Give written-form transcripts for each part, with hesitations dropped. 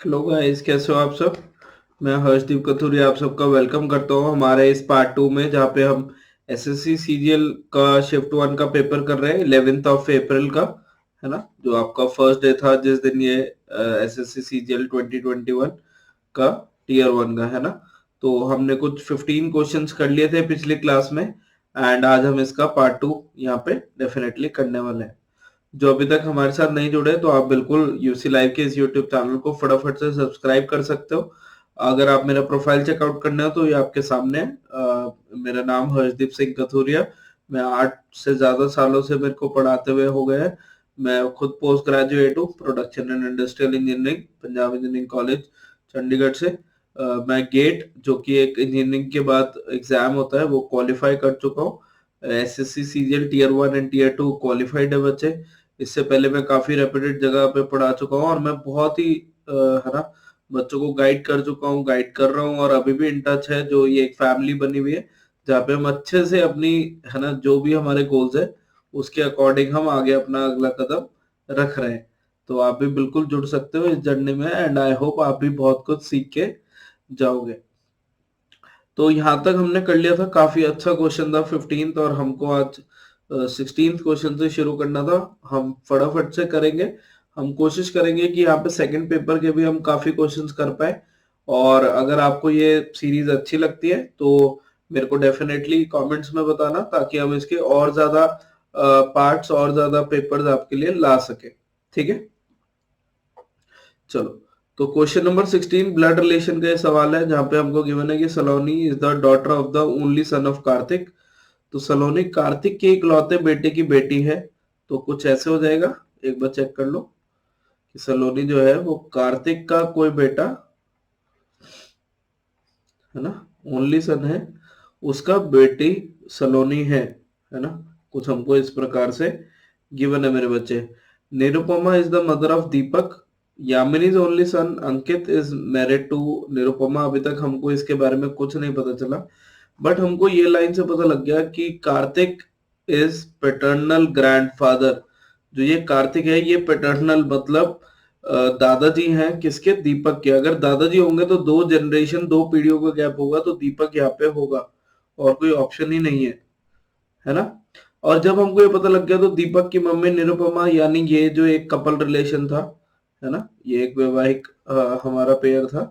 Hello guys, कैसे हो आप सब। मैं हर्षदीप कथुरिया आप सबका वेलकम करता हूँ हमारे इस पार्ट 2 में, जहाँ पे हम एसएससी सीजीएल का शिफ्ट 1 का पेपर कर रहे हैं 11th ऑफ अप्रैल का, है ना। जो आपका फर्स्ट डे था जिस दिन ये एसएससी सीजीएल 2021 का टीयर 1 का, है ना। तो हमने कुछ 15 क्वेश्चंस कर लिए थे पिछली क्लास में, एंड आज हम इसका पार्ट 2 यहाँ पे डेफिनेटली करने वाले हैं। जो अभी तक हमारे साथ नहीं जुड़े तो आप बिल्कुल यूसी लाइव के इस यूट्यूब चैनल को फटाफट से सब्सक्राइब कर सकते हो। अगर आप मेरा प्रोफाइल चेकआउट करना है तो ये आपके सामने है। मेरा नाम हर्षदीप सिंह कथुरिया। मैं 8 से ज्यादा सालों से मेरे को पढ़ाते हुए हो गए हैं। मैं खुद पोस्ट ग्रेजुएट हूँ production and industrial engineering, Punjab engineering college Chandigarh से। मैं गेट, जो कि एक इंजीनियरिंग के बाद एग्जाम होता है, वो क्वालिफाई कर चुका हूँ। SSC CGL tier 1 and tier 2 qualified है बच्चे। इससे पहले मैं काफी रेप्यूटेड जगह पे पढ़ा चुका हूँ और मैं बहुत ही है ना, बच्चों को गाइड कर चुका हूँ, गाइड कर रहा हूँ और अभी भी इन टच है। जो ये एक फैमिली बनी हुई है जहाँ पे हम अच्छे से अपनी, है ना, जो भी हमारे गोल्स है उसके अकॉर्डिंग हम आगे अपना अगला कदम रख रहे हैं। तो आप भी बिल्कुल जुड़ सकते हो इस जर्नी में, एंड आई होप आप भी बहुत कुछ सीख के जाओगे। तो यहाँ तक हमने कर लिया था, काफी अच्छा क्वेश्चन था 15th, और हमको आज 16th क्वेश्चन से शुरू करना था। हम फटाफट से करेंगे। हम कोशिश करेंगे कि यहाँ पे सेकंड पेपर के भी हम काफी क्वेश्चंस कर पाए। और अगर आपको ये सीरीज अच्छी लगती है तो मेरे को डेफिनेटली कमेंट्स में बताना, ताकि हम इसके और ज्यादा पार्ट्स और ज्यादा पेपर्स आपके लिए ला सके। ठीक है, चलो। तो क्वेश्चन नंबर 16 ब्लड रिलेशन का ये सवाल है, जहां पे हमको गिवन है कि Saloni is the daughter of the only son of Kartik. तो सलोनी कार्तिक के इकलौते बेटे की बेटी है। तो कुछ ऐसे हो जाएगा, एक बार चेक कर लो कि सलोनी जो है वो कार्तिक का कोई बेटा, है ना, ओनली सन है, उसका बेटी सलोनी है ना। कुछ हमको इस प्रकार से गिवन है मेरे बच्चे। Nirupama is the mother of Deepak. Yamini's only son Ankit is married to Nirupama. अभी तक हमको इसके बारे में कुछ नहीं पता चला, बट हमको ये लाइन से पता लग गया कि कार्तिक इज पैटर्नल ग्रैंडफादर। जो ये कार्तिक है ये पैटर्नल मतलब दादाजी हैं किसके, दीपक के। अगर दादाजी होंगे तो दो जनरेशन, दो पीढ़ियों का गैप होगा, तो दीपक यहाँ पे होगा, और कोई ऑप्शन ही नहीं है ना। और जब हमको ये पता लग गया तो दीपक की मम्मी निरुपमा, यानी ये जो एक कपल रिलेशन था, है ना, ये एक वैवाहिक हमारा पेयर था।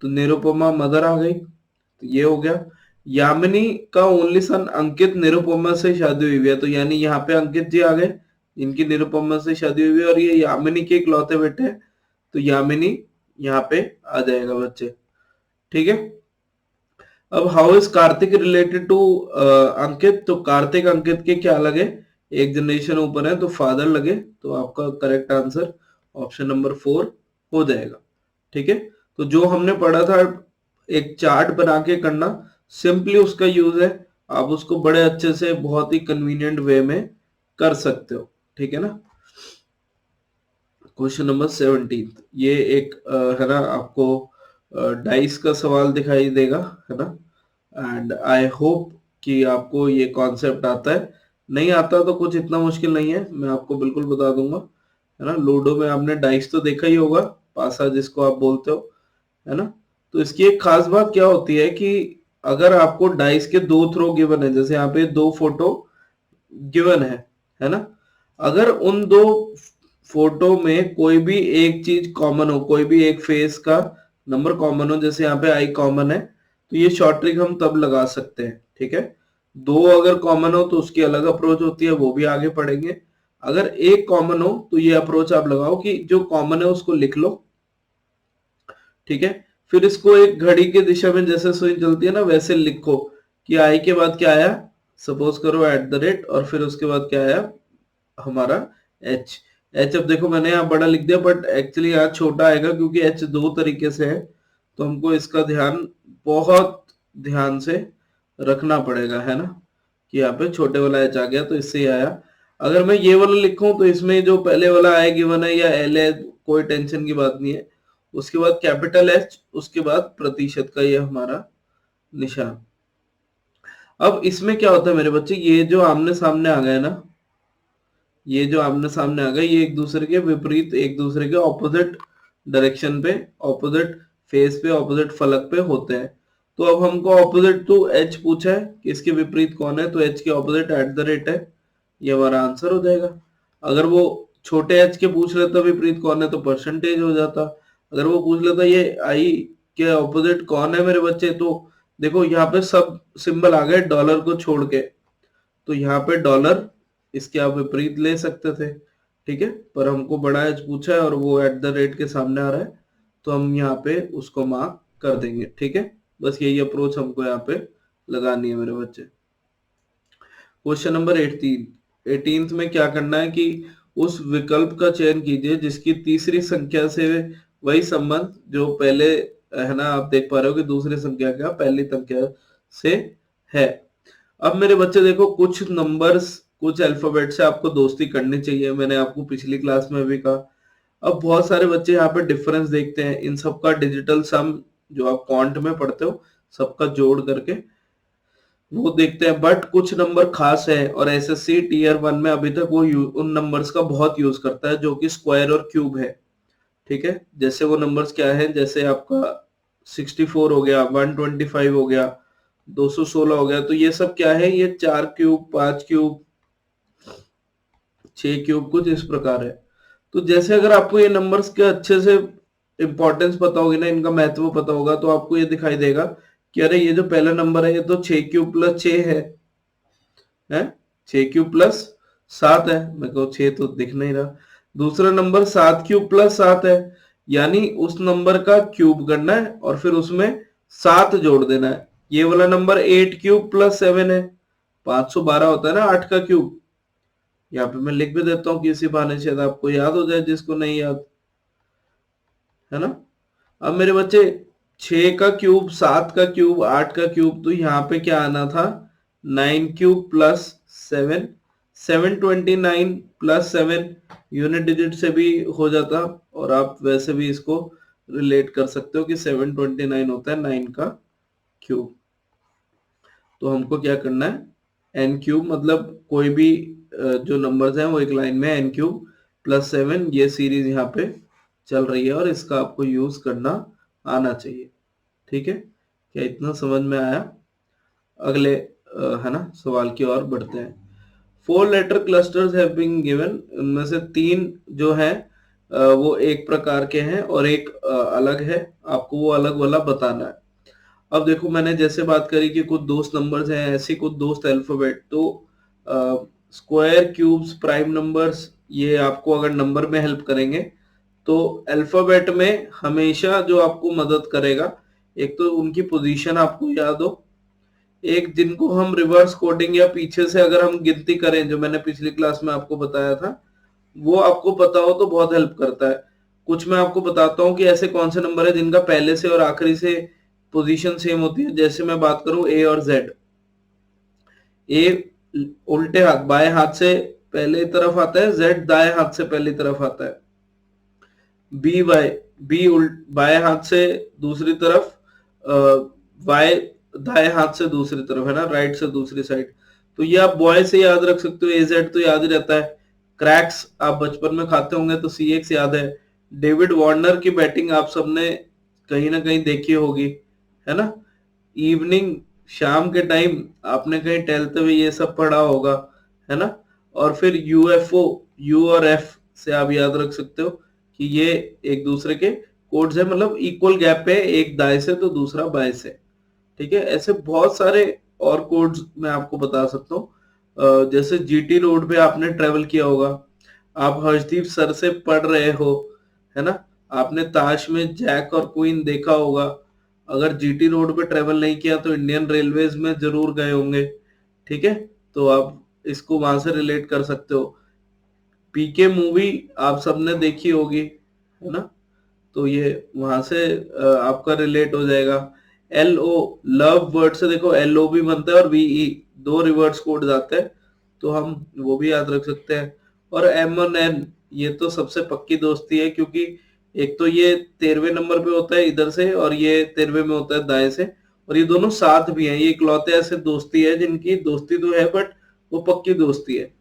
तो निरुपमा मदर आ गई, तो ये हो गया। यामिनी का ओनली सन अंकित निरुपमा से शादी हुई है, तो यानी यहाँ पे अंकित जी आ गए, इनकी निरुपमा से शादी हुई है, और ये यामिनी के इकलौते बेटे हैं, तो यामिनी यहाँ पे आ जाएगा बच्चे। ठीक है। अब how is Kartik related to Ankit. तो कार्तिक अंकित के क्या लगे, एक जनरेशन ऊपर है तो फादर लगे। तो आपका करेक्ट आंसर ऑप्शन नंबर 4 हो जाएगा। ठीक है। तो जो हमने पढ़ा था, एक चार्ट बना के करना, सिंपली उसका यूज है। आप उसको बड़े अच्छे से बहुत ही कन्वीनियंट वे में कर सकते हो। ठीक है ना। क्वेश्चन नंबर 17, ये एक है ना, आपको डाइस का सवाल दिखाई देगा, है ना। एंड आई होप कि आपको ये कॉन्सेप्ट आता है। नहीं आता तो कुछ इतना मुश्किल नहीं है, मैं आपको बिल्कुल बता दूंगा, है ना। लूडो में आपने डाइस तो देखा ही होगा, पासा जिसको आप बोलते हो, है ना। तो इसकी एक खास बात क्या होती है कि अगर आपको डाइस के दो थ्रो गिवन है, जैसे यहाँ पे दो फोटो गिवन है ना। अगर उन दो फोटो में कोई भी एक चीज कॉमन हो, कोई भी एक फेस का नंबर कॉमन हो, जैसे यहाँ पे आई कॉमन है, तो ये शॉर्ट ट्रिक हम तब लगा सकते हैं। ठीक है। दो अगर कॉमन हो तो उसकी अलग अप्रोच होती है, वो भी आगे पढ़ेंगे। अगर एक कॉमन हो तो ये अप्रोच आप लगाओ कि जो कॉमन है उसको लिख लो। ठीक है। फिर इसको एक घड़ी की दिशा में जैसे सुई चलती है ना, वैसे लिखो कि आई के बाद क्या आया, सपोज करो एट द रेट, और फिर उसके बाद क्या आया हमारा एच। एच अब देखो मैंने यहाँ बड़ा लिख दिया, बट एक्चुअली यहाँ छोटा आएगा, क्योंकि एच दो तरीके से है, तो हमको इसका ध्यान बहुत ध्यान से रखना पड़ेगा, है ना, कि यहाँ पे छोटे वाला एच आ गया तो इससे ही आया। अगर मैं ये वाला लिखूं तो इसमें जो पहले वाला आई गिवन है या एल है, कोई टेंशन की बात नहीं है। उसके बाद कैपिटल एच, उसके बाद प्रतिशत का ये हमारा निशान। अब इसमें क्या होता है मेरे बच्चे, ये जो आमने सामने आ गए ना, ये जो आमने सामने आ गए, ये एक दूसरे के विपरीत, एक दूसरे के ऑपोजिट डायरेक्शन पे, ऑपोजिट फेस पे, ऑपोजिट फलक पे होते हैं। तो अब हमको ऑपोजिट टू एच पूछा है कि इसके विपरीत कौन है, तो एच के ऑपोजिट एट द रेट है, ये हमारा आंसर हो जाएगा। अगर वो छोटे एच के पूछ लेता विपरीत कौन है तो परसेंटेज हो जाता। अगर वो पूछ लेता ये आई के ऑपोजिट कौन है मेरे बच्चे, तो देखो यहाँ पे सब सिंबल आ गए डॉलर को छोड़ के, तो यहाँ पे डॉलर इसके आप विपरीत ले सकते थे, ठीक है, पर हमको बड़ा एच पूछा है और वो एट द रेट के सामने आ रहा है, तो हम यहाँ पे उसको मार्क कर देंगे, ठीक है। बस यही अप्रोच हमको यहाँ पे लगानी है मेरे बच्चे। क्वेश्चन नंबर 18 में क्या करना है कि उस विकल्प का चयन कीजिए जिसकी तीसरी संख्या से वही संबंध जो पहले है ना, आप देख पा रहे हो कि दूसरी संख्या का पहली संख्या से है। अब मेरे बच्चे देखो, कुछ नंबर्स कुछ अल्फाबेट से आपको दोस्ती करनी चाहिए, मैंने आपको पिछली क्लास में भी कहा। अब बहुत सारे बच्चे यहाँ पे डिफरेंस देखते हैं, इन सबका डिजिटल सम जो आप क्वांट में पढ़ते हो सबका जोड़ करके वो देखते हैं, बट कुछ नंबर खास है और एसएससी टीयर 1 में अभी तक वो उन नंबर्स का बहुत यूज करता है जो कि स्क्वायर और क्यूब है, ठीक है। जैसे वो नंबर्स क्या है, जैसे आपका 64 हो गया, 125 हो गया, 216 हो गया, तो ये सब क्या है, ये 4 क्यूब, 5 क्यूब, 6 क्यूब, कुछ इस प्रकार है। तो जैसे अगर आपको ये नंबर्स के अच्छे से इंपॉर्टेंस पता होगी ना, इनका महत्व पता होगा, तो आपको ये दिखाई देगा कि अरे ये जो पहला नंबर है ये तो 6 क्यूब प्लस 6 है 6 क्यूब प्लस 7 है, मेरे को 6 तो दिख नहीं रहा। दूसरा नंबर 7 क्यूब प्लस 7 है, यानी उस नंबर का क्यूब करना है और फिर उसमें 7 जोड़ देना है। ये वाला नंबर 8 क्यूब प्लस 7 है, 512 होता है ना 8 का क्यूब। यहाँ पे मैं लिख भी देता हूँ कि इसी बहाने शायद आपको याद हो जाए जिसको नहीं याद, है ना। अब मेरे बच्चे 6 का क्यूब, 7 का क्यूब, 8 का क्यूब, तो यहाँ पे क्या आना था 9 cube plus 7, 729 plus 7 unit digit से भी हो जाता, और आप वैसे भी इसको रिलेट कर सकते हो कि 729 होता है 9 का क्यूब। तो हमको क्या करना है एन क्यूब, मतलब कोई भी जो नंबर्स हैं वो एक लाइन में एन क्यूब प्लस 7, ये सीरीज यहाँ पे चल रही है और इसका आपको यूज करना आना चाहिए, ठीक है। क्या इतना समझ में आया? अगले है ना सवाल की ओर बढ़ते हैं। 4 letter clusters have been given, उनमें से 3 जो है वो एक प्रकार के हैं और एक अलग है, आपको वो अलग वाला बताना है। अब देखो मैंने जैसे बात करी कि कुछ दोस्त नंबर्स हैं, ऐसे कुछ दोस्त अल्फाबेट, तो स्क्वायर, क्यूब्स, प्राइम नंबर्स, ये आपको अगर नंबर में हेल्प करेंगे, तो अल्फाबेट में हमेशा जो आपको मदद करेगा, एक तो उनकी पोजीशन आपको याद हो, एक जिनको हम रिवर्स कोडिंग या पीछे से अगर हम गिनती करें, जो मैंने पिछली क्लास में आपको बताया था, वो आपको पता हो तो बहुत हेल्प करता है। कुछ मैं आपको बताता हूँ कि ऐसे कौन से नंबर है जिनका पहले से और आखिरी से पोजीशन सेम होती है। जैसे मैं बात करूं ए और जेड, ए उल्टे हाथ बाएं हाथ से पहले तरफ आता है, जेड दाएं हाथ से पहली तरफ आता है। बी वाई, बी बाएं हाथ से दूसरी तरफ, वाई दाएं हाथ से दूसरी तरफ, है ना, राइट से दूसरी साइड। तो ये आप बॉय से याद रख सकते हो, ए जेड तो याद ही रहता है। क्रैक्स आप बचपन में खाते होंगे तो सी एक्स याद है। डेविड वार्नर की बैटिंग आप सबने कहीं ना कहीं देखी होगी, है ना। इवनिंग, शाम के टाइम आपने कहीं टहलते हुए ये सब पढ़ा होगा, है ना। और फिर यूएफओ, यू और एफ से आप याद रख सकते हो कि ये एक दूसरे के कोड्स है, मतलब इक्वल गैप पे, एक दाएं से तो दूसरा बाएं से, ठीक है। ऐसे बहुत सारे और कोड्स मैं आपको बता सकता हूँ। जैसे जीटी रोड पे आपने ट्रेवल किया होगा, आप हर्षदीप सर से पढ़ रहे हो, है ना, आपने ताश में जैक और क्वीन देखा होगा। अगर जीटी रोड पे ट्रेवल नहीं किया तो इंडियन रेलवेज में जरूर गए होंगे, ठीक है। तो आप इसको वहां से रिलेट कर सकते हो। पीके मूवी आप सबने देखी होगी, है ना, तो ये वहां से आपका रिलेट हो जाएगा। एल ओ, लव वर्ड से देखो एल ओ भी बनता है और वीई, दो रिवर्स कोड आते हैं, तो हम वो भी याद रख सकते हैं। और एम एन एन, ये तो सबसे पक्की दोस्ती है, क्योंकि एक तो ये 13वें नंबर पे होता है इधर से और ये 13वें में होता है दाएं से, और ये दोनों साथ भी हैं। ये इकलौते ऐसे दोस्ती है जिनकी दोस्ती तो है बट वो पक्की दोस्ती है।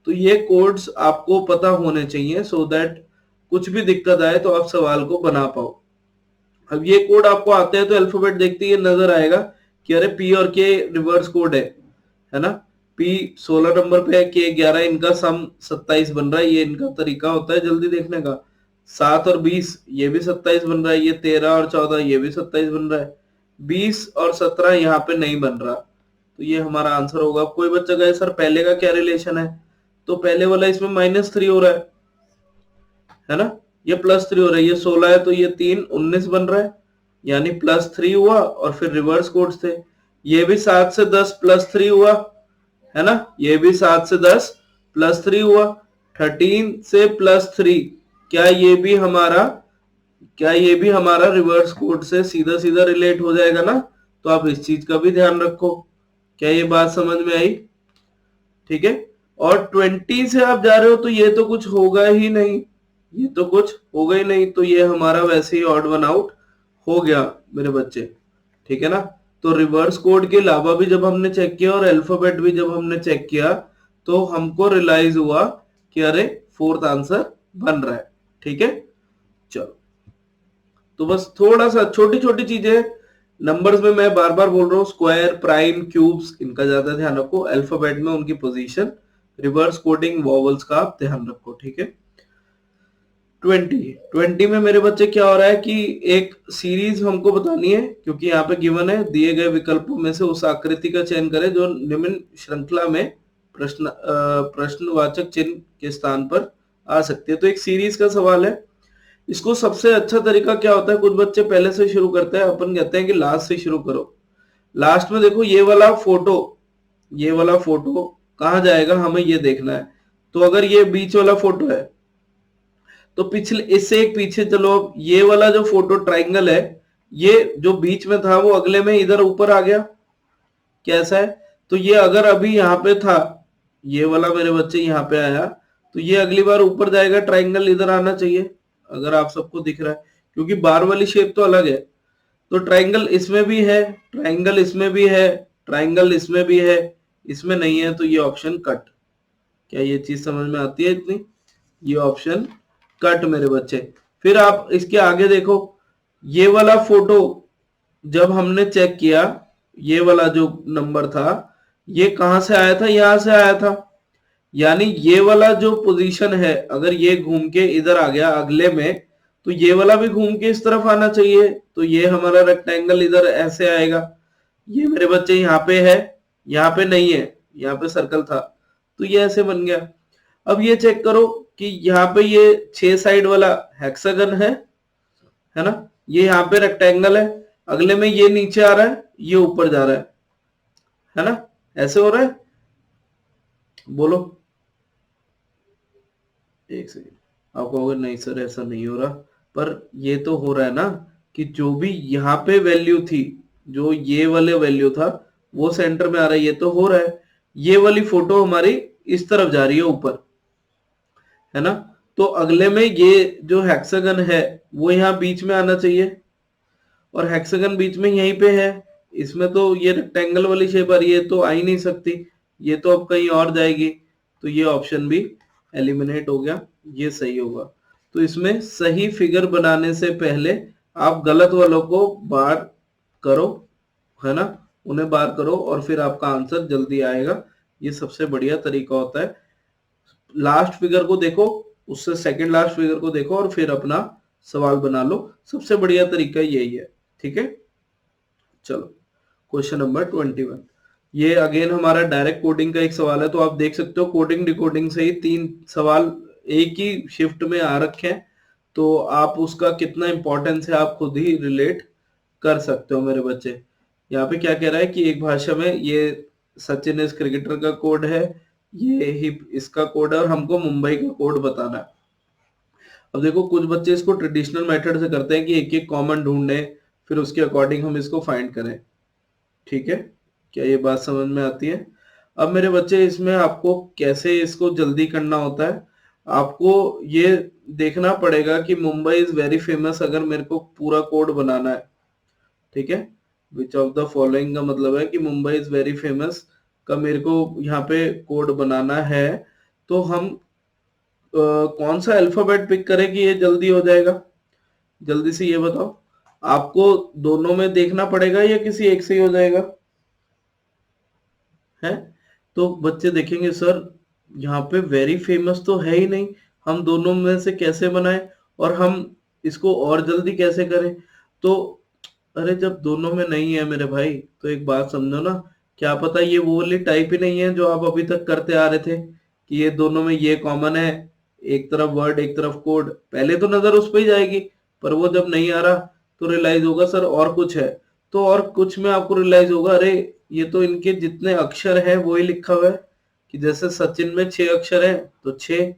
तो ये कोड्स आपको पता होने चाहिए, सो दैट कुछ भी दिक्कत आए तो आप सवाल को बना पाओ। अब ये कोड आपको आते हैं तो अल्फाबेट देखते ही नजर आएगा कि अरे पी और के रिवर्स कोड है ना। पी 16 नंबर पे है, के 11, इनका सम 27 बन रहा है, ये इनका तरीका होता है जल्दी देखने का। 7 और 20 ये भी 27 बन रहा है, ये 13 और 14 ये भी 27 बन रहा है, 20 और 17 यहाँ पे नहीं बन रहा, तो ये हमारा आंसर होगा। कोई बच्चा कहे सर पहले का क्या रिलेशन है, तो पहले वाला इसमें -3 हो रहा है ना, ये +3 हो रहा है, ये 16 है तो ये 3 19 बन रहा है, यानी +3 हुआ और फिर रिवर्स कोड्स थे। ये भी 7 से 10 +3 हुआ है ना, ये भी 7 से 10 +3 हुआ, 13 से +3, क्या ये भी हमारा रिवर्स कोड से सीधा सीधा रिलेट हो जाएगा ना। तो आप इस चीज का भी ध्यान रखो। क्या ये बात समझ में आई? ठीक है। और 20 से आप जा रहे हो तो ये तो कुछ होगा ही नहीं, ये तो कुछ होगा ही नहीं, तो ये हमारा वैसे ही ऑड वन आउट हो गया मेरे बच्चे। ठीक है ना। तो रिवर्स कोड के अलावा भी जब हमने चेक किया और अल्फाबेट भी जब हमने चेक किया तो हमको रियलाइज हुआ कि अरे फोर्थ आंसर बन रहा है। ठीक है। चलो, तो बस थोड़ा सा छोटी छोटी चीजें नंबर्स में मैं बार बार बोल रहा हूँ, स्क्वायर, प्राइम, क्यूब्स, इनका ज्यादा ध्यान रखो। अल्फाबेट में उनकी पोजीशन, रिवर्स कोडिंग, वॉवल्स का आप ध्यान रखो। ठीक है। 20 में मेरे बच्चे क्या हो रहा है कि एक सीरीज हमको बतानी है, क्योंकि यहाँ पे गिवन है दिए गए विकल्पों में से उस आकृति का चयन करें जो निम्न श्रृंखला में प्रश्नवाचक चिन्ह के स्थान पर आ सकती है। तो एक सीरीज का सवाल है। इसको सबसे अच्छा तरीका क्या होता है, कुछ बच्चे पहले से शुरू करते हैं, अपन कहते हैं कि लास्ट से शुरू करो। लास्ट में देखो ये वाला फोटो कहाँ जाएगा, हमें ये देखना है। तो अगर ये बीच वाला फोटो है तो पिछले इससे एक पीछे चलो, अब ये वाला जो फोटो ट्राइंगल है, ये जो बीच में था वो अगले में इधर ऊपर आ गया, कैसा है? तो ये अगर अभी यहाँ पे था, ये वाला मेरे बच्चे यहाँ पे आया, तो ये अगली बार ऊपर जाएगा, ट्राइंगल इधर आना चाहिए, अगर आप सबको दिख रहा है, क्योंकि बार वाली शेप तो अलग है। तो ट्राइंगल इसमें भी है, ट्राइंगल इसमें भी है, ट्राइंगल इसमें भी है, इसमें नहीं है, तो ये ऑप्शन कट। क्या ये चीज समझ में आती है इतनी? ये ऑप्शन कट मेरे बच्चे। फिर आप इसके आगे देखो, ये वाला फोटो जब हमने चेक किया, ये वाला जो नंबर था ये कहां से आया था, यहां से आया था, यानी ये वाला जो पोजीशन है अगर ये घूम के इधर आ गया अगले में, तो ये वाला भी घूम के इस तरफ आना चाहिए, तो ये हमारा रेक्टेंगल इधर ऐसे आएगा। ये मेरे बच्चे यहाँ पे है, यहाँ पे नहीं है, यहाँ पे सर्कल था, तो ये ऐसे बन गया। अब ये चेक करो कि यहाँ पे ये 6 साइड वाला हेक्सागन है ना, ये यहाँ पे रेक्टेंगल है, अगले में ये नीचे आ रहा है, ये ऊपर जा रहा है ना, ऐसे हो रहा है। बोलो, एक सेकेंड। आप कहोगे नहीं सर ऐसा नहीं हो रहा, पर ये तो हो रहा है ना कि जो भी यहाँ पे वैल्यू थी, जो ये वाले वैल्यू था वो सेंटर में आ रहा है, ये तो हो रहा है। ये वाली फोटो हमारी इस तरफ जा रही है ऊपर, है ना, तो अगले में ये जो हेक्सागन है वो यहाँ बीच में आना चाहिए, और हेक्सागन बीच में यहीं पे है, इसमें तो ये रेक्टेंगल वाली शेप आ रही है तो आ ही नहीं सकती, ये तो अब कहीं और जाएगी, तो ये ऑप्शन भी एलिमिनेट हो गया, ये सही होगा। तो इसमें सही फिगर बनाने से पहले आप गलत वालों को बार करो, है ना, उन्हें बार करो और फिर आपका आंसर जल्दी आएगा, ये सबसे बढ़िया तरीका होता है। लास्ट फिगर को देखो, उससे सेकंड लास्ट फिगर को देखो और फिर अपना सवाल बना लो, सबसे बढ़िया तरीका यही है। ठीक है। चलो, क्वेश्चन नंबर 21, ये अगेन हमारा डायरेक्ट कोडिंग का एक सवाल है। तो आप देख सकते हो कोडिंग डिकोडिंग से ही 3 सवाल एक ही शिफ्ट में आ रखे हैं, तो आप उसका कितना इंपॉर्टेंस है आप खुद ही रिलेट कर सकते हो मेरे बच्चे। यहाँ पे क्या कह रहा है कि एक भाषा में ये सचिन इस क्रिकेटर का कोड है, ये हिप इसका कोड है और हमको मुंबई का कोड बताना है। अब देखो कुछ बच्चे इसको ट्रेडिशनल मेथड से करते हैं कि एक एक कॉमन ढूंढें, फिर उसके अकॉर्डिंग हम इसको फाइंड करें। ठीक है। क्या ये बात समझ में आती है? अब मेरे बच्चे इसमें आपको कैसे इसको जल्दी करना होता है, आपको ये देखना पड़ेगा कि मुंबई इज वेरी फेमस, अगर मेरे को पूरा कोड बनाना है। ठीक है। विच ऑफ द फॉलोइंग का मतलब है कि मुंबई इज वेरी फेमस का मेरे को यहाँ पे कोड बनाना है, तो हम कौन सा अल्फाबेट पिक करें कि ये जल्दी हो जाएगा? जल्दी से ये बताओ। आपको दोनों में देखना पड़ेगा या किसी एक से ही हो जाएगा? है? तो बच्चे देखेंगे सर यहाँ पे वेरी फेमस तो है ही नहीं, हम दोनों में से कैसे बनाएं और हम इसको और जल्दी कैसे करें? तो अरे जब दोनों में नहीं है मेरे भाई, तो एक बात समझो ना, क्या पता ये वो वाली टाइप ही नहीं है जो आप अभी तक करते आ रहे थे कि ये दोनों में ये कॉमन है, एक तरफ वर्ड एक तरफ कोड, पहले तो नजर उस पर ही जाएगी, पर वो जब नहीं आ रहा तो रियलाइज होगा सर और कुछ है। तो और कुछ में आपको रियलाइज होगा अरे ये तो इनके जितने अक्षर है वो ही लिखा हुआ है, कि जैसे सचिन में 6 अक्षर है तो 6,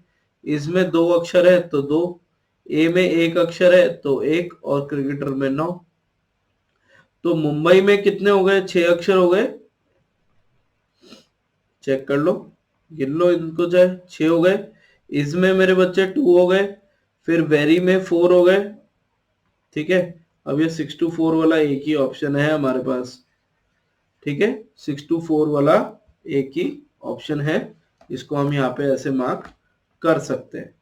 इसमें 2 अक्षर है तो 2, ए में 1 अक्षर है तो 1 और क्रिकेटर में 9। तो मुंबई में कितने हो गए? 6 अक्षर हो गए, चेक कर लो, गिन लो इनको चाहे, 6 हो गए। इसमें मेरे बच्चे 2 हो गए, फिर वेरी में 4 हो गए, ठीक है। अब ये 6 to 4 वाला एक ही ऑप्शन है हमारे पास, ठीक है, 6 to 4 वाला एक ही ऑप्शन है, इसको हम यहाँ पे ऐसे मार्क कर सकते हैं,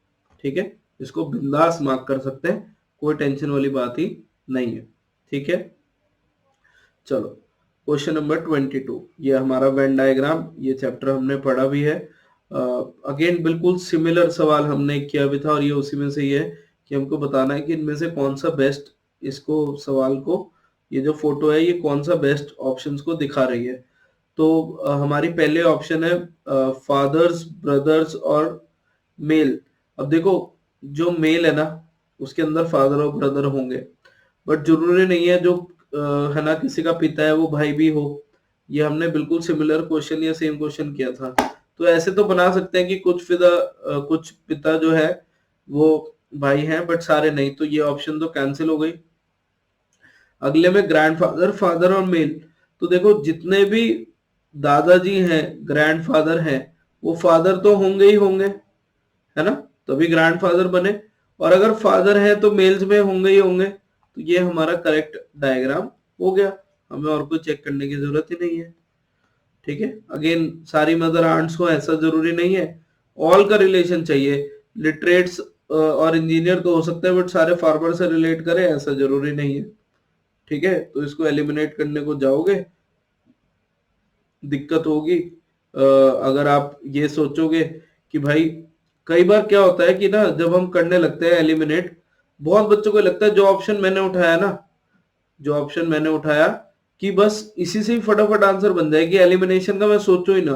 ठीक है, इसको बिंदास मार्क कर सकते हैं, कोई टेंशन वाली बात ही नहीं है, ठीक है। चलो क्वेश्चन नंबर 22, ये हमारा वेन डायग्राम, ये चैप्टर हमने पढ़ा भी है। अगेन बिल्कुल सिमिलर सवाल हमने किया भी था और ये उसी में से ही है कि हमको बताना है कि इनमें से कौन सा बेस्ट, इसको सवाल को, ये जो फोटो है ये कौन सा बेस्ट ऑप्शंस को दिखा रही है। तो हमारी पहले ऑप्शन है फादर्स ब्रदर्स और मेल। अब देखो जो मेल है ना उसके अंदर फादर और ब्रदर होंगे, बट जरूरी नहीं है जो है ना किसी का पिता है वो भाई भी हो। ये हमने बिल्कुल सिमिलर क्वेश्चन या सेम क्वेश्चन किया था। तो ऐसे तो बना सकते हैं कि कुछ पिता जो है वो भाई हैं बट सारे नहीं, तो ये ऑप्शन तो कैंसिल हो गई। अगले में ग्रैंडफादर फादर और मेल। तो देखो जितने भी दादाजी हैं ग्रैंडफादर हैं वो फादर तो होंगे ही होंगे, है ना, तभी ग्रैंडफादर बने, और अगर फादर है तो मेल्स में होंगे ही होंगे। तो ये हमारा करेक्ट डायग्राम हो गया, हमें और कुछ चेक करने की जरूरत ही नहीं है, ठीक है। अगेन सारी मदर आंट्स को ऐसा जरूरी नहीं है, ऑल का रिलेशन चाहिए, लिटरेट्स और इंजीनियर तो हो सकता है बट सारे फार्मर से रिलेट करें ऐसा जरूरी नहीं है, ठीक है। तो इसको एलिमिनेट करने को जाओगे दिक्कत होगी। अगर आप ये सोचोगे कि भाई कई बार क्या होता है कि ना जब हम करने लगते हैं एलिमिनेट, बहुत बच्चों को लगता है जो ऑप्शन मैंने उठाया कि बस इसी से ही फटाफट आंसर बन जाएगी, एलिमिनेशन का मैं सोचूं ही ना,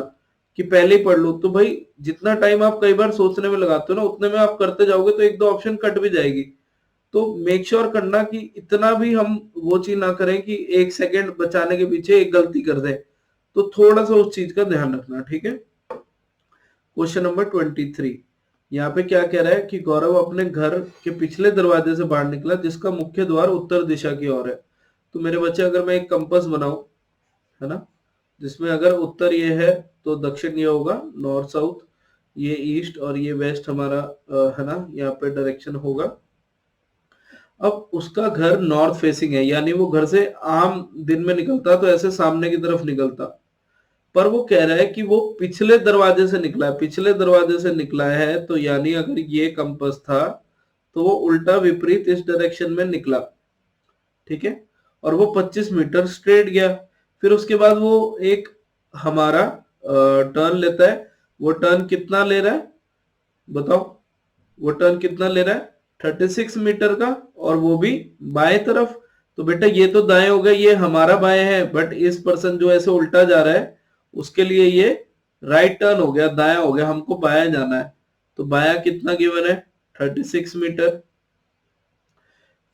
कि पहले ही पढ़ लूं। तो भाई जितना टाइम आप कई बार सोचने में लगाते हो ना उतने में आप करते जाओगे तो एक दो ऑप्शन कट भी जाएगी। तो मेक श्योर करना कि इतना भी हम वो चीज ना करें कि 1 सेकेंड बचाने के पीछे एक गलती कर दें, तो थोड़ा सा उस चीज का ध्यान रखना, ठीक है। क्वेश्चन नंबर 23, यहाँ पे क्या कह रहा है कि गौरव अपने घर के पिछले दरवाजे से बाहर निकला जिसका मुख्य द्वार उत्तर दिशा की ओर है। तो मेरे बच्चे अगर मैं एक कंपास बनाऊं, है ना, जिसमें अगर उत्तर ये है तो दक्षिण ये होगा, नॉर्थ साउथ ये ईस्ट और ये वेस्ट हमारा है ना, यहाँ पे डायरेक्शन होगा। अब उसका घर नॉर्थ फेसिंग है, यानी वो घर से आम दिन में निकलता तो ऐसे सामने की तरफ निकलता, पर वो कह रहा है कि वो पिछले दरवाजे से निकला है, पिछले दरवाजे से निकला है, तो यानी अगर ये कंपास था तो वो उल्टा विपरीत इस डायरेक्शन में निकला, ठीक है, और वो 25 मीटर स्ट्रेट गया। फिर उसके बाद वो एक हमारा टर्न लेता है, वो टर्न कितना ले रहा है बताओ, वो टर्न कितना ले रहा है 36 मीटर का, और वो भी बाएं तरफ। तो बेटा ये तो दाएं हो गए, ये हमारा बाएं है, बट इस पर्सन जो ऐसे उल्टा जा रहा है उसके लिए ये राइट टर्न हो गया, दाया हो गया, हमको बाया जाना है। तो बाया कितना गिवन है 36 मीटर।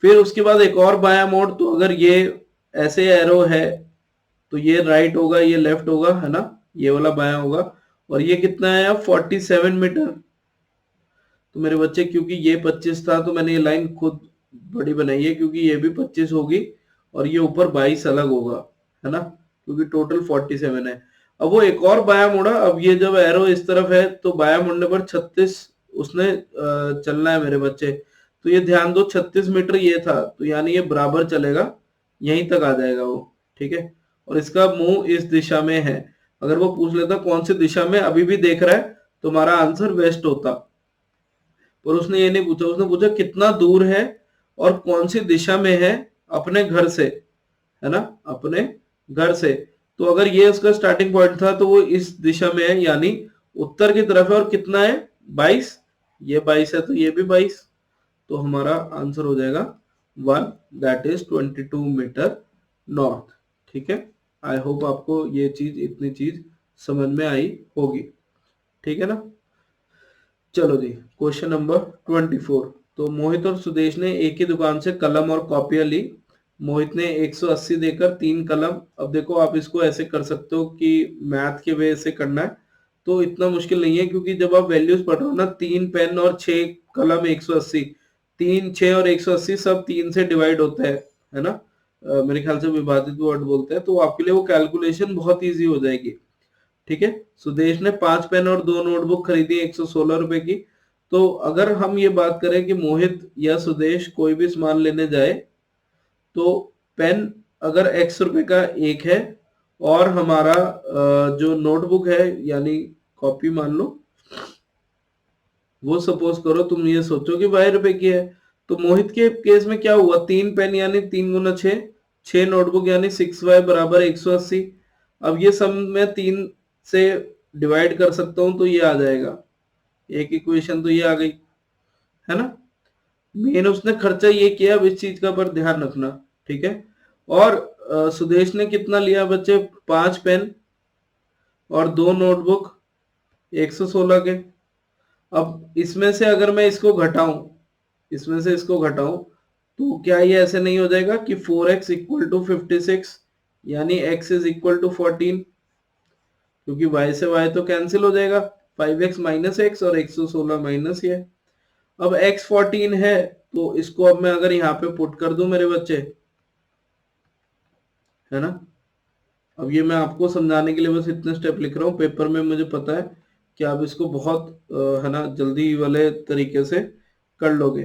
फिर उसके बाद एक और बाया मोड़, तो अगर ये ऐसे एरो है तो ये राइट होगा ये लेफ्ट होगा, है ना, ये वाला बाया होगा, और ये कितना है 47 मीटर। तो मेरे बच्चे क्योंकि ये 25 था तो मैंने ये लाइन खुद बड़ी बनाई है, क्योंकि ये भी 25 होगी और ये ऊपर 22 अलग होगा, है ना, क्योंकि टोटल 47 है। अब वो एक और बाया मुड़ा, अब ये जब एरो इस तरफ है तो बाया मुड़ने पर 36 उसने चलना है मेरे बच्चे। तो ये ध्यान दो 36 मीटर ये था, तो यानी ये बराबर चलेगा, यहीं तक आ जाएगा वो, ठीक है। और इसका मुंह इस दिशा में है, अगर वो पूछ लेता कौन सी दिशा में, अभी भी देख रहा है, तो हमारा आंसर वेस्ट होता, और उसने ये नहीं पूछा, उसने पूछा कितना दूर है और कौन सी दिशा में है अपने घर से, है ना, अपने घर से। तो अगर ये उसका स्टार्टिंग पॉइंट था तो वो इस दिशा में है, यानी उत्तर की तरफ है, और कितना है 22, ये 22 है तो ये भी 22, तो हमारा आंसर हो जाएगा 1, दैट इज 22 मीटर नॉर्थ। ठीक है, आई होप आपको ये चीज, इतनी चीज समझ में आई होगी। ठीक है ना। चलो जी, क्वेश्चन नंबर 24। तो मोहित और सुदेश ने एक ही दुकान से कलम और कॉपियां ली। मोहित ने 180 देकर 3 कलम, अब देखो आप इसको ऐसे कर सकते हो कि मैथ के वे से करना है, तो इतना मुश्किल नहीं है, क्योंकि जब आप वैल्यूज पढ़ रहे हो ना, 3 पेन और 6 कलम 180, 3, 6 और 180 सब 3 से डिवाइड होता है ना। मेरे ख्याल से विभाजित वर्ड बोलते हैं, तो आपके लिए वो कैलकुलेशन बहुत ईजी हो जाएगी। ठीक है, सुदेश ने 5 पेन और 2 नोटबुक खरीदी 116 रुपए की। तो अगर हम ये बात करें कि मोहित या सुदेश कोई भी सामान लेने जाए, तो पेन अगर x रुपए का एक है, और हमारा जो नोटबुक है यानी कॉपी मान लो, वो सपोज करो तुम ये सोचो कि y रुपए की है, तो मोहित के केस में क्या हुआ, 3 पेन यानी 3 गुना 6, 6 नोटबुक यानी 6y बराबर 180। अब ये सम में 3 से डिवाइड कर सकता हूं तो ये आ जाएगा, एक इक्वेशन तो ये आ गई, है ना। मेन उसने खर्चा ये किया, अब इस चीज का पर ध्यान रखना। ठीक है, और सुदेश ने कितना लिया बच्चे, 5 पेन और 2 नोटबुक 116 के। अब इसमें से अगर मैं इसको घटाऊं, इसमें से इसको घटाऊं, तो क्या ये ऐसे नहीं हो जाएगा कि 4x इक्वल टू 56, यानी x इज इक्वल टू 14, क्योंकि y से y तो कैंसिल हो जाएगा, 5x माइनस एक्स और 116 माइनस ये। अब x 14 है, तो इसको अब मैं अगर यहाँ पे पुट कर दूं मेरे बच्चे, है ना। अब ये मैं आपको समझाने के लिए बस इतने स्टेप लिख रहा हूँ, पेपर में मुझे पता है कि आप इसको बहुत है ना जल्दी वाले तरीके से कर लोगे।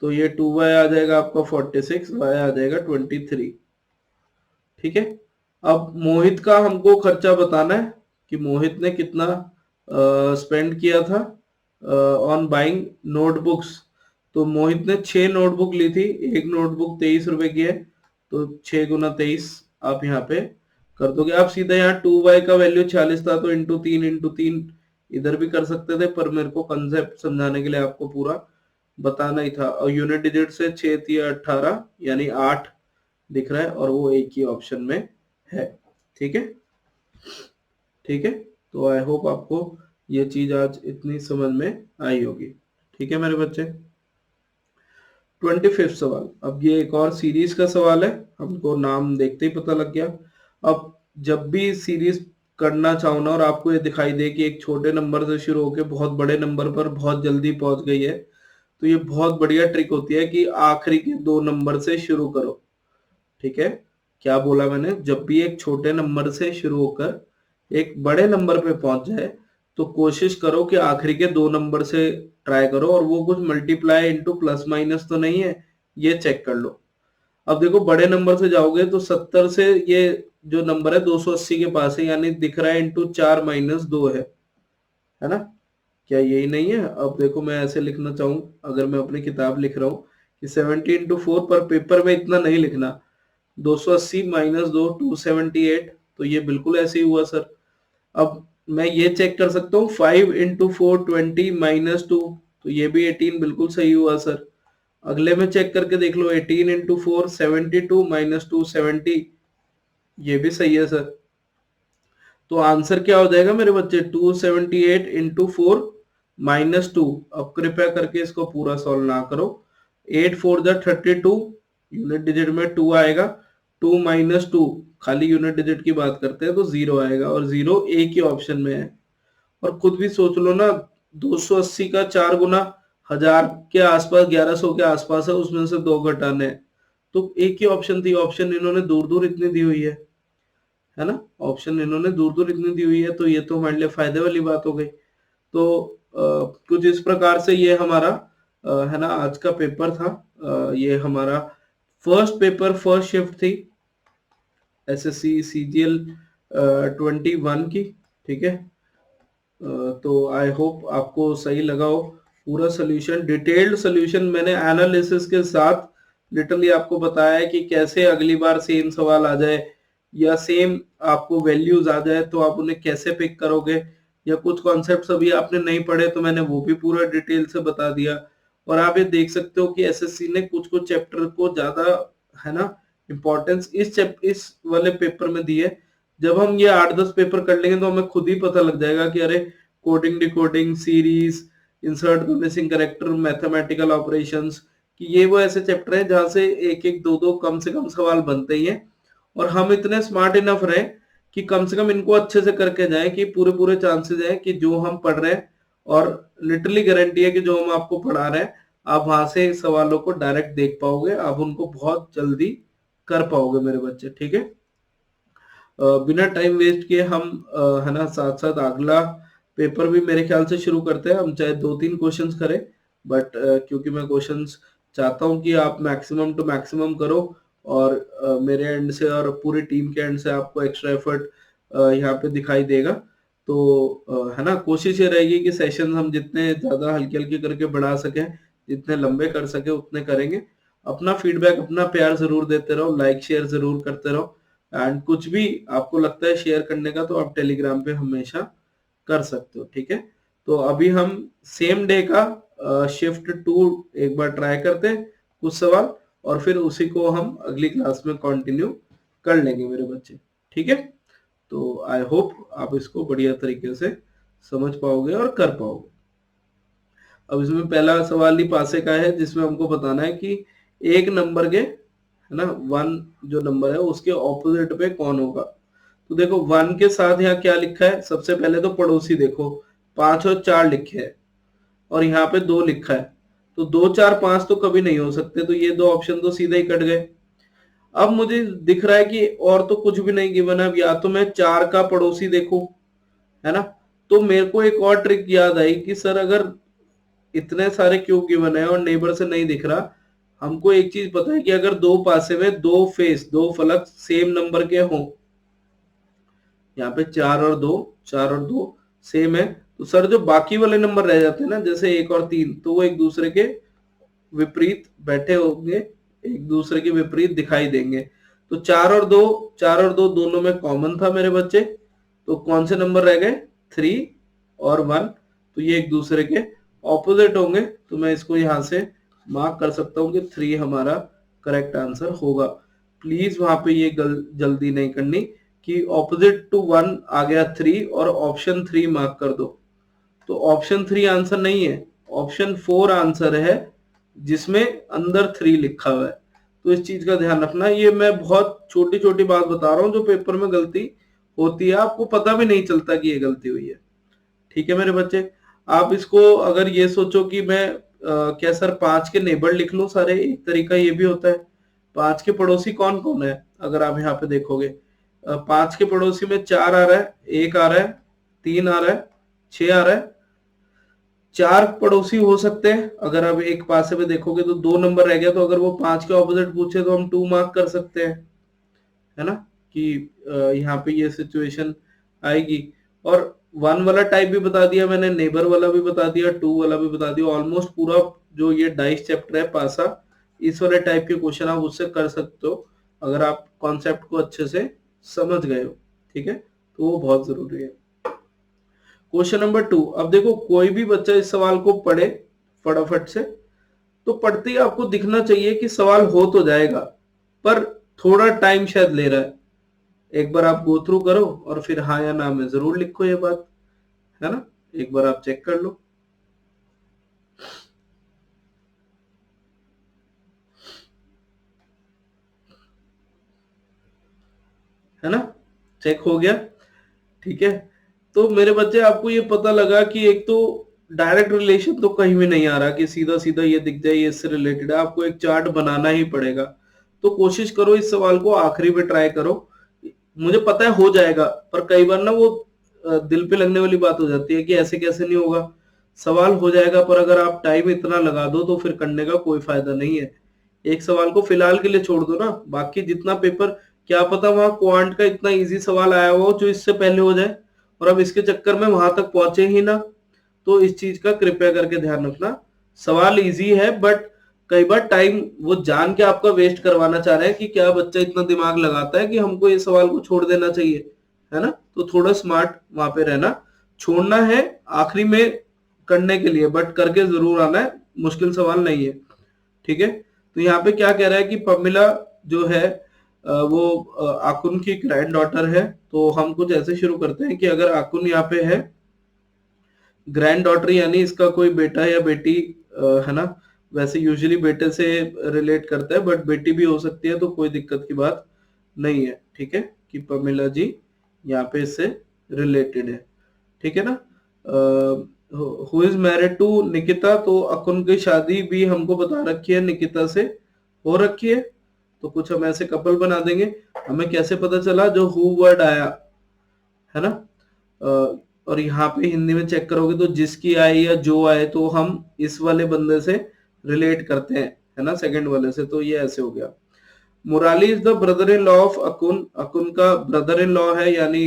तो ये 2y आ जाएगा आपका 46, y आ जाएगा 23। ठीक है, अब मोहित का हमको खर्चा बताना है कि मोहित ने कितना स्पेंड किया था ऑन बाइंग नोटबुक्स। तो मोहित ने 6 नोटबुक ली थी, एक नोटबुक 23 रुपए की है, तो 6 गुना 23 आप यहाँ पे कर दोगे। आप सीधा यहाँ 2y का वैल्यू 46 था, तो इंटू 3 इधर भी कर सकते थे, पर मेरे को कंसेप्ट समझाने के लिए आपको पूरा बताना ही था। और यूनिट डिजिट से 6 3 18 यानी 8 दिख रहा है, और वो एक ही ऑप्शन में है। ठीक है, ठीक है, तो आई होप आपको ये चीज आज इतनी समझ में आई होगी। ठीक है मेरे बच्चे। 25 सवाल, अब ये एक और सीरीज का सवाल है, हमको नाम देखते ही पता लग गया। अब जब भी सीरीज करना चाहो ना, और आपको ये दिखाई दे कि एक छोटे नंबर से शुरू होकर बहुत बड़े नंबर पर बहुत जल्दी पहुंच गई है, तो ये बहुत बढ़िया ट्रिक होती है कि आखिरी के 2 नंबर से शुरू करो। ठीक है, क्या बोला मैंने, जब भी एक छोटे नंबर से शुरू होकर एक बड़े नंबर पे पहुंच जाए, तो कोशिश करो कि आखिरी के 2 नंबर से ट्राई करो, और वो कुछ मल्टीप्लाई इनटू प्लस माइनस तो नहीं है, ये चेक कर लो। अब देखो बड़े नंबर से जाओगे तो 70 से ये जो नंबर है 280 के पास है, यानी दिख रहा है इंटू 4 माइनस 2 है ना। क्या यही नहीं है। अब देखो मैं ऐसे लिखना चाहूँ, अगर मैं अपनी किताब लिख रहा हूँ कि 70 इंटू 4, पर पेपर में इतना नहीं लिखना, 280 माइनस 2 278, तो ये बिल्कुल ऐसे ही हुआ सर। अब मैं ये चेक कर सकता हूँ 5 इंटू 4 20 माइनस 2, तो ये भी 18 बिल्कुल सही हुआ सर। अगले में चेक करके देख लो, 18 इंटू 4 72 माइनस 2 70, ये भी सही है सर। तो आंसर क्या हो जाएगा मेरे बच्चे, 278 इंटू 4 माइनस 2। अब कृपया करके इसको पूरा सॉल्व ना करो, 8 4 जा 32, यूनिट डिजिट में 2 आएगा, 2 माइनस 2 खाली यूनिट डिजिट की बात करते हैं तो 0 आएगा, और 0 एक ही ऑप्शन में है। और खुद भी सोच लो ना, 280 का 4 गुना 1000 के आसपास, 1100 के आसपास है, उसमें से 2 घटाने हैं, तो एक ही ऑप्शन थी, ऑप्शन इन्होंने दूर दूर इतनी दी हुई है ना, ऑप्शन इन्होंने दूर दूर इतनी दी हुई है, तो ये तो हमारे लिए फायदे वाली बात हो गई। तो कुछ इस प्रकार से ये हमारा है ना आज का पेपर था। ये हमारा फर्स्ट पेपर, फर्स्ट शिफ्ट थी एसएससी सीजीएल 21 की। ठीक है, तो आई होप आपको सही लगा हो, पूरा सोल्यूशन, डिटेल्ड सोल्यूशन मैंने एनालिसिस के साथ लिटरली आपको बताया है कि कैसे अगली बार सेम सवाल आ जाए या सेम आपको वैल्यूज आ जाए तो आप उन्हें कैसे पिक करोगे, या कुछ कॉन्सेप्ट्स अभी आपने नहीं पढ़े तो मैंने वो भी पूरा डिटेल से बता दिया। और आप ये देख सकते हो कि एसएससी ने कुछ कुछ चैप्टर को ज्यादा, है ना, इम्पोर्टेंस इस वाले पेपर में दी है। जब हम ये 8-10 पेपर कर लेंगे तो हमें खुद ही पता लग जाएगा कि अरे coding, decoding, series, insert the missing character, mathematical operations, कि ये वो ऐसे चैप्टर हैं जहां से एक एक दो दो कम से कम सवाल बनते ही हैं। और हम इतने स्मार्ट इनफ रहे कि कम से कम इनको अच्छे से करके जाएं कि पूरे पूरे चांसेस हैं कि जो हम पढ़ रहे हैं, और लिटरली गारंटी है कि जो हम आपको पढ़ा रहे हैं आप वहां से सवालों को डायरेक्ट देख पाओगे, आप उनको बहुत जल्दी कर पाओगे मेरे बच्चे, ठीक है। बिना टाइम वेस्ट किए हम है ना साथ साथ अगला पेपर भी मेरे ख्याल से शुरू करते हैं। हम चाहे 2-3 क्वेश्चंस करें, बट क्योंकि मैं क्वेश्चंस चाहता हूं कि आप मैक्सिमम टू मैक्सिमम करो, और मेरे एंड से और पूरी टीम के एंड से आपको एक्स्ट्रा एफर्ट यहाँ पे दिखाई देगा। तो है ना, कोशिश ये रहेगी कि सेशन हम जितने ज्यादा हल्के हल्के करके बढ़ा सकें, जितने लंबे कर सके उतने करेंगे। अपना फीडबैक, अपना प्यार जरूर देते रहो, लाइक शेयर जरूर करते रहो। एंड कुछ भी आपको लगता है शेयर करने का तो आप टेलीग्राम पे हमेशा कर सकते हो, ठीक है। तो अभी हम सेम डे का शिफ्ट 2 एक बार ट्राई करते हैं कुछ सवाल, और फिर उसी को हम अगली क्लास में कंटिन्यू कर लेंगे मेरे बच्चे, ठीक है। तो आई होप आप इसको बढ़िया तरीके से समझ पाओगे और कर पाओगे। अब इसमें पहला सवाल ही पासे का है जिसमें हमको बताना है कि एक नंबर के, है ना, 1 जो नंबर है उसके ऑपोजिट पे कौन होगा। तो देखो 1 के साथ यहाँ क्या लिखा है, सबसे पहले तो पड़ोसी देखो, 5 और 4 लिखे हैं और यहाँ पे 2 लिखा है, तो 2 4 5 तो कभी नहीं हो सकते, तो ये दो ऑप्शन तो सीधे ही कट गए। अब मुझे दिख रहा है कि और तो कुछ भी नहीं गिवन है, अब या तो मैं 4 का पड़ोसी देखूं, है ना। तो मेरे को एक और ट्रिक याद आई कि सर अगर इतने सारे क्यूब गिवन है और नेबर से नहीं दिख रहा, हमको एक चीज पता है कि अगर दो पासे में दो फेस, दो फलक सेम नंबर के हों, यहाँ पे 4 और 2 सेम है, तो सर जो बाकी वाले नंबर रह जाते हैं ना, जैसे 1 और 3, तो वो एक दूसरे के विपरीत बैठे होंगे, एक दूसरे के विपरीत दिखाई देंगे। तो 4 और 2 दोनों में कॉमन था मेरे बच्चे, तो कौन से नंबर रह गए, 3 और 1, तो ये एक दूसरे के ऑपोजिट होंगे। तो मैं इसको यहां से मार्क कर सकता हूं कि 3 हमारा करेक्ट आंसर होगा। प्लीज वहां पे ये जल्दी नहीं करनी कि ऑपोजिट टू 1 आ गया 3 और ऑप्शन 3 मार्क कर दो, तो ऑप्शन 3 आंसर नहीं है, ऑप्शन 4 आंसर है जिसमें अंदर 3 लिखा हुआ है। तो इस चीज का ध्यान रखना, ये मैं बहुत छोटी छोटी बात बता रहा हूँ जो पेपर में गलती होती है, आपको पता भी नहीं चलता कि ये गलती हुई है, ठीक है मेरे बच्चे। आप इसको अगर ये सोचो कि मैं क्या सर 5 के नेबर लिख लूं सारे, एक तरीका ये भी होता है। 5 के पड़ोसी कौन कौन है, अगर आप यहाँ पे देखोगे, 5 के पड़ोसी में 4 आ रहा है, 1 आ रहा है, 3 आ रहा है, 6 आ रहा है, 4 पड़ोसी हो सकते हैं। अगर आप एक पासे में देखोगे तो 2 नंबर रह गया, तो अगर वो 5 के ऑपोजिट पूछे तो हम 2 मार्क कर सकते हैं, है ना, कि यहाँ पे ये सिचुएशन आएगी। और 1 वाला टाइप भी बता दिया मैंने, नेबर वाला भी बता दिया, 2 वाला भी बता दिया, ऑलमोस्ट पूरा जो ये डाइस चैप्टर है पासा, इस वाले टाइप के क्वेश्चन आप उससे कर सकते हो अगर आप कॉन्सेप्ट को अच्छे से समझ गए हो, ठीक है। तो वो बहुत जरूरी है। क्वेश्चन नंबर 2, अब देखो कोई भी बच्चा इस सवाल को पढ़े फटाफट से, तो पढ़ते ही आपको दिखना चाहिए कि सवाल हो तो जाएगा, पर थोड़ा टाइम शायद ले रहा है। एक बार आप गो थ्रू करो और फिर हाँ या ना में जरूर लिखो ये बात, है ना, एक बार आप चेक कर लो। है ना, चेक हो गया, ठीक है। तो मेरे बच्चे आपको ये पता लगा कि एक तो डायरेक्ट रिलेशन तो कहीं भी नहीं आ रहा कि सीधा सीधा ये दिख जाए ये इससे रिलेटेड है, आपको एक चार्ट बनाना ही पड़ेगा। तो कोशिश करो इस सवाल को आखिरी पे ट्राई करो, मुझे पता है हो जाएगा, पर कई बार ना वो दिल पे लगने वाली बात हो जाती है कि ऐसे कैसे नहीं होगा। सवाल हो जाएगा, पर अगर आप टाइम इतना लगा दो तो फिर करने का कोई फायदा नहीं है। एक सवाल को फिलहाल के लिए छोड़ दो ना, बाकी जितना पेपर, क्या पता वहां क्वांट का इतना इजी सवाल आया हो जो इससे पहले हो जाए, और अब इसके चक्कर में वहां तक पहुंचे ही ना, तो इस चीज का कृपया करके ध्यान रखना। सवाल इजी है बट कई बार टाइम वो जान के आपका वेस्ट करवाना चाह रहे हैं कि क्या बच्चा इतना दिमाग लगाता है कि हमको ये सवाल को छोड़ देना चाहिए, है ना। तो थोड़ा स्मार्ट वहां पे रहना, छोड़ना है आखिरी में करने के लिए बट करके जरूर आना है, मुश्किल सवाल नहीं है, ठीक है। तो यहाँ पे क्या कह रहा है कि पमिला जो है वो आकुन की ग्रैंड डॉटर है। तो हम कुछ ऐसे शुरू करते हैं कि अगर आकुन यहाँ पे है ग्रैंड डॉटर यानी इसका कोई बेटा या बेटी है ना, वैसे यूजुअली बेटे से रिलेट करता है बट बेटी भी हो सकती है, तो कोई दिक्कत की बात नहीं है, ठीक है, कि पमिला जी यहाँ पे इससे रिलेटेड है, ठीक है ना। Who is married to Nikita, तो अकुन की शादी भी हमको बता रखी है निकिता से हो रखी है, तो कुछ हम ऐसे कपल बना देंगे। हमें कैसे पता चला, जो हु वर्ड आया है ना, और यहाँ पे हिंदी में चेक करोगे तो जिसकी आए या जो आए तो हम इस वाले बंदे से रिलेट करते हैं, है ना, सेकंड वाले से, तो ये ऐसे हो गया। Murali is the brother in law of Akun, Akun का ब्रदर इन लॉ है यानी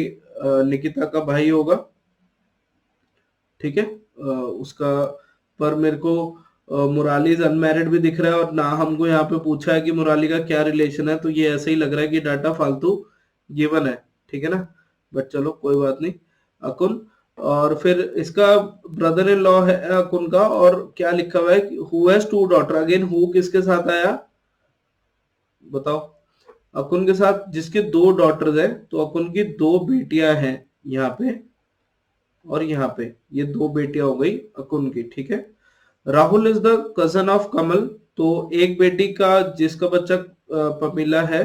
निकिता का भाई होगा, ठीक है। उसका पर मेरे को मुराली इज अनमैरिड भी दिख रहा है और ना हमको यहाँ पे पूछा है कि मुराली का क्या रिलेशन है, तो ये ऐसे ही लग रहा है कि डाटा फालतू गिवन है, ठीक है ना, बट चलो कोई बात नहीं। अकुन और फिर इसका ब्रदर इन लॉ है अकुन का, और क्या लिखा हुआ है, who has two daughter, again who किसके साथ आया बताओ, अकुन के साथ जिसके दो डॉटर्स हैं, तो अकुन की दो बेटियां हैं यहाँ पे, और यहाँ पे ये दो बेटियां हो गई अकुन की, ठीक है। Rahul is the cousin of Kamal, तो एक बेटी का जिसका बच्चा पमीला है,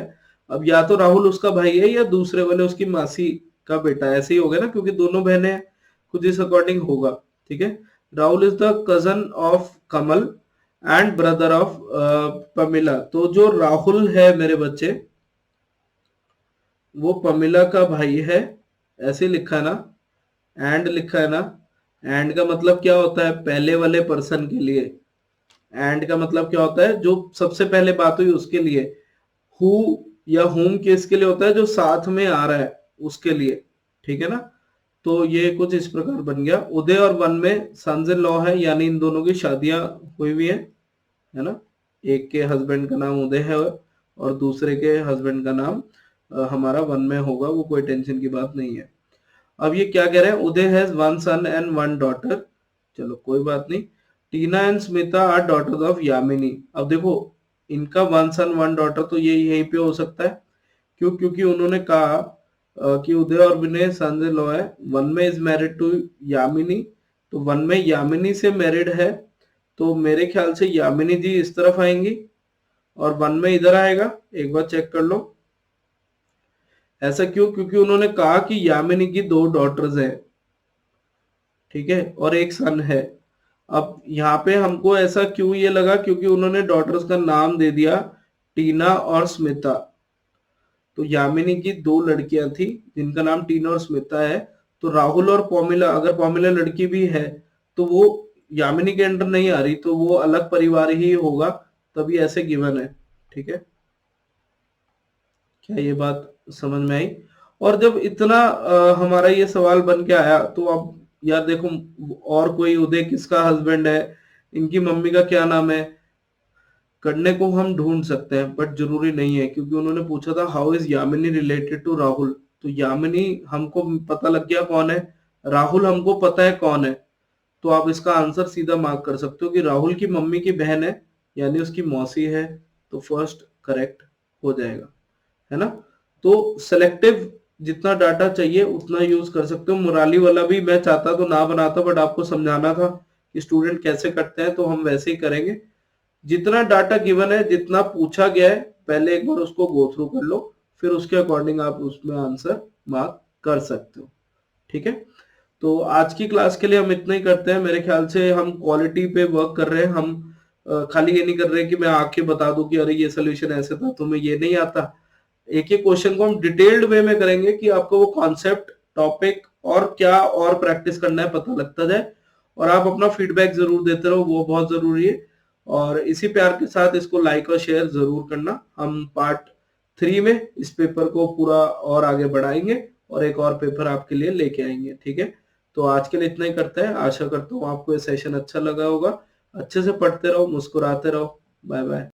अब या तो राहुल उसका भाई है या दूसरे वाले उसकी मासी का बेटा, ऐसे ही हो गया ना, क्योंकि दोनों बहनें हैं, खुद इस अकॉर्डिंग होगा, ठीक है। Rahul is the cousin of Kamal and brother of Pamila, तो जो राहुल है मेरे बच्चे वो पमीला का भाई है, ऐसे लिखा है ना, एंड लिखा है ना। एंड का मतलब क्या होता है, पहले वाले पर्सन के लिए, एंड का मतलब क्या होता है, जो सबसे पहले बात हुई उसके लिए। हु या हुम किसके लिए होता है, जो साथ में आ रहा है उसके लिए, ठीक है ना। तो ये कुछ इस प्रकार बन गया। उदय और वन में सन्स इन लॉ है यानी इन दोनों की शादियां हुई हुई है ना। एक के हस्बैंड का नाम उदय है और दूसरे के हस्बैंड का नाम हमारा वन में होगा, वो कोई टेंशन की बात नहीं है। अब ये क्या कह रहे हैं, Uday has one son and one daughter, चलो कोई बात नहीं। Tina and Smita are daughters of Yamini, अब देखो इनका वन सन वन डॉटर तो ये यहीं पे हो सकता है, क्यों, क्योंकि उन्होंने कहा कि उदय और विनय सन्स इन लॉ है, वन में इज मैरिड टू यामिनी, तो वन में यामिनी से मैरिड है, तो मेरे ख्याल से यामिनी जी इस तरफ आएंगी और वन में इधर आएगा, एक बार चेक कर लो। ऐसा क्यों, क्योंकि उन्होंने कहा कि यामिनी की दो डॉटर्स हैं, ठीक है, और एक सन है। अब यहाँ पे हमको ऐसा क्यों ये लगा, क्योंकि उन्होंने डॉटर्स का नाम दे दिया टीना और स्मिता, तो यामिनी की दो लड़कियां थी जिनका नाम टीना और स्मिता है, तो राहुल और पॉमिला, अगर पॉमिला लड़की भी है तो वो यामिनी के अंडर नहीं आ रही, तो वो अलग परिवार ही होगा, तभी ऐसे गिवन है, ठीक है। क्या ये बात समझ में आई। और जब इतना हमारा ये सवाल बन के आया, तो अब यार देखो, और कोई उदय किसका हस्बैंड है, इनकी मम्मी का क्या नाम है, करने को हम ढूंढ सकते हैं बट जरूरी नहीं है, क्योंकि उन्होंने पूछा था how is Yamini related to Rahul, तो यामिनी हमको पता लग गया कौन है, राहुल हमको पता है कौन है, तो आप इसका आंसर सीधा मार्क कर सकते हो कि राहुल की मम्मी की बहन है यानी उसकी मौसी है, तो फर्स्ट करेक्ट हो जाएगा, है ना। तो सेलेक्टिव जितना डाटा चाहिए उतना यूज कर सकते हो। मुराली वाला भी मैं चाहता तो ना बनाता, बट आपको समझाना था कि स्टूडेंट कैसे करते हैं, तो हम वैसे ही करेंगे। जितना डाटा गिवन है, जितना पूछा गया है, पहले एक बार उसको गो थ्रू कर लो, फिर उसके अकॉर्डिंग आप उसमें आंसर मार्क कर सकते हो, ठीक है। तो आज की क्लास के लिए हम इतना ही करते हैं, मेरे ख्याल से हम क्वालिटी पे वर्क कर रहे हैं, हम खाली ये नहीं कर रहे कि मैं आके बता दूं कि अरे ये सोल्यूशन ऐसे था, तुम्हें ये नहीं आता। एक एक क्वेश्चन को हम डिटेल्ड वे में करेंगे कि आपको वो कॉन्सेप्ट, टॉपिक और क्या और प्रैक्टिस करना है पता लगता जाए, और आप अपना फीडबैक जरूर देते रहो, वो बहुत जरूरी है। और इसी प्यार के साथ इसको लाइक और शेयर जरूर करना। हम पार्ट 3 में इस पेपर को पूरा और आगे बढ़ाएंगे और एक और पेपर आपके लिए लेके आएंगे, ठीक है। तो आज के लिए इतना ही करते हैं। आशा करता हूँ आपको ये सेशन अच्छा लगा होगा। अच्छे से पढ़ते रहो, मुस्कुराते रहो। Bye bye.